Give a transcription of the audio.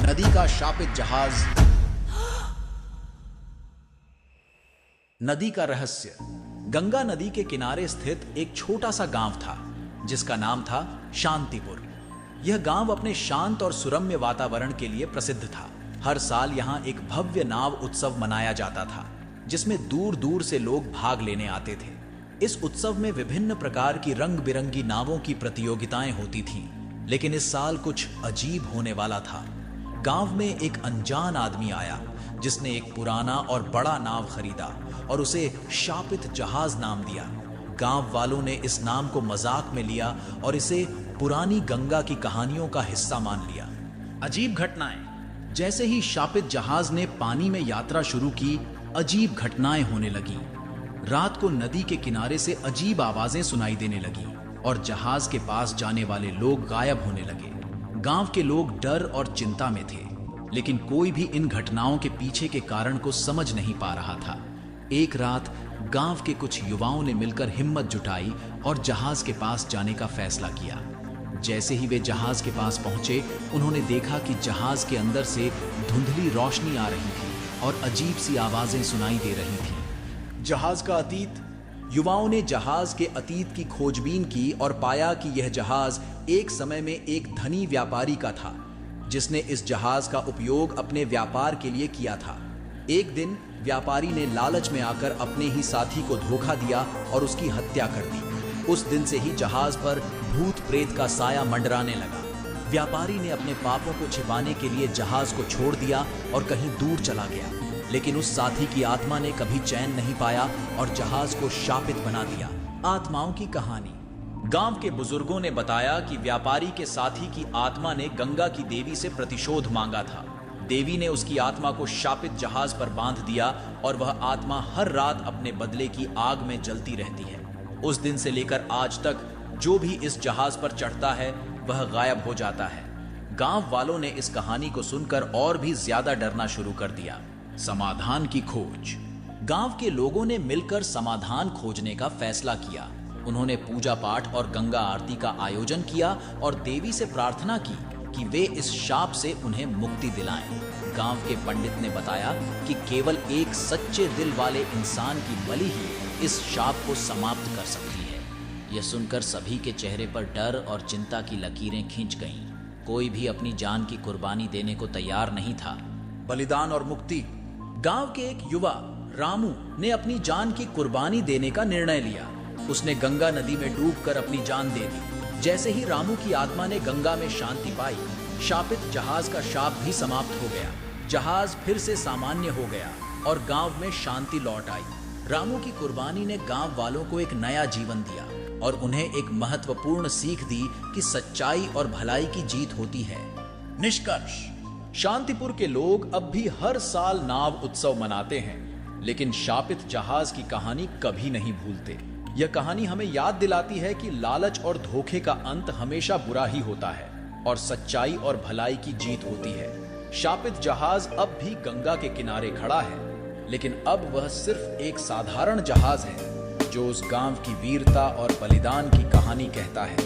नदी का शापित जहाज। नदी का रहस्य। गंगा नदी के किनारे स्थित एक छोटा सा गांव था जिसका नाम था शांतिपुर। यह गांव अपने शांत और सुरम्य वातावरण के लिए प्रसिद्ध था। हर साल यहाँ एक भव्य नाव उत्सव मनाया जाता था जिसमें दूर दूर से लोग भाग लेने आते थे। इस उत्सव में विभिन्न प्रकार की रंग बिरंगी नावों की प्रतियोगिताएं होती थीं, लेकिन इस साल कुछ अजीब होने वाला था। गांव में एक अनजान आदमी आया जिसने एक पुराना और बड़ा नाव खरीदा और उसे शापित जहाज नाम दिया। गांव वालों ने इस नाम को मजाक में लिया और इसे पुरानी गंगा की कहानियों का हिस्सा मान लिया। अजीब घटनाएं। जैसे ही शापित जहाज ने पानी में यात्रा शुरू की, अजीब घटनाएं होने लगी। रात को नदी के किनारे से अजीब आवाजें सुनाई देने लगी और जहाज के पास जाने वाले लोग गायब होने लगे। गांव के लोग डर और चिंता में थे, लेकिन कोई भी इन घटनाओं के पीछे के कारण को समझ नहीं पा रहा था। एक रात गांव के कुछ युवाओं ने मिलकर हिम्मत जुटाई और जहाज के पास जाने का फैसला किया। जैसे ही वे जहाज के पास पहुंचे, उन्होंने देखा कि जहाज के अंदर से धुंधली रोशनी आ रही थी और अजीब सी आवाजें सुनाई दे रही थीं। जहाज का अतीत। युवाओं ने जहाज के अतीत की खोजबीन की और पाया कि यह जहाज एक समय में एक धनी व्यापारी का था जिसने इस जहाज का उपयोग अपने व्यापार के लिए किया था। एक दिन व्यापारी ने लालच में आकर अपने ही साथी को धोखा दिया और उसकी हत्या कर दी। उस दिन से ही जहाज पर भूत प्रेत का साया मंडराने लगा। व्यापारी ने अपने पापों को छिपाने के लिए जहाज को छोड़ दिया और कहीं दूर चला गया, लेकिन उस साथी की आत्मा ने कभी चैन नहीं पाया और जहाज को शापित बना दिया। आत्माओं की कहानी। गांव के बुजुर्गों ने बताया कि व्यापारी के साथी की आत्मा ने गंगा की देवी से प्रतिशोध मांगा था। देवी ने उसकी आत्मा को शापित जहाज पर बांध दिया और वह आत्मा हर रात अपने बदले की आग में जलती रहती है। उस दिन से लेकर आज तक जो भी इस जहाज पर चढ़ता है वह गायब हो जाता है। गांव वालों ने इस कहानी को सुनकर और भी ज्यादा डरना शुरू कर दिया। समाधान की खोज। गांव के लोगों ने मिलकर समाधान खोजने का फैसला किया। उन्होंने पूजा पाठ और गंगा आरती का आयोजन किया और देवी से प्रार्थना की कि वे इस शाप से उन्हें मुक्ति दिलाएं। गांव के पंडित ने बताया कि केवल एक सच्चे दिल वाले इंसान की बलि ही इस शाप को समाप्त कर सकती है। यह सुनकर सभी के चेहरे पर डर और चिंता की लकीरें खींच गईं। कोई भी अपनी जान की कुर्बानी देने को तैयार नहीं था। बलिदान और मुक्ति। गांव के एक युवा रामू ने अपनी जान की कुर्बानी देने का निर्णय लिया। उसने गंगा नदी में डूबकर अपनी जान दे दी। जैसे ही रामू की आत्मा ने गंगा में शांति पाई, शापित जहाज का शाप भी समाप्त हो गया। जहाज फिर से सामान्य हो गया और गांव में शांति लौट आई। रामू की कुर्बानी ने गांव वालों को एक नया जीवन दिया और उन्हें एक महत्वपूर्ण सीख दी कि सच्चाई और भलाई की जीत होती है। निष्कर्ष। शांतिपुर के लोग अब भी हर साल नाव उत्सव मनाते हैं, लेकिन शापित जहाज की कहानी कभी नहीं भूलते। यह कहानी हमें याद दिलाती है कि लालच और धोखे का अंत हमेशा बुरा ही होता है और सच्चाई और भलाई की जीत होती है। शापित जहाज अब भी गंगा के किनारे खड़ा है, लेकिन अब वह सिर्फ एक साधारण जहाज है जो उस गांव की वीरता और बलिदान की कहानी कहता है।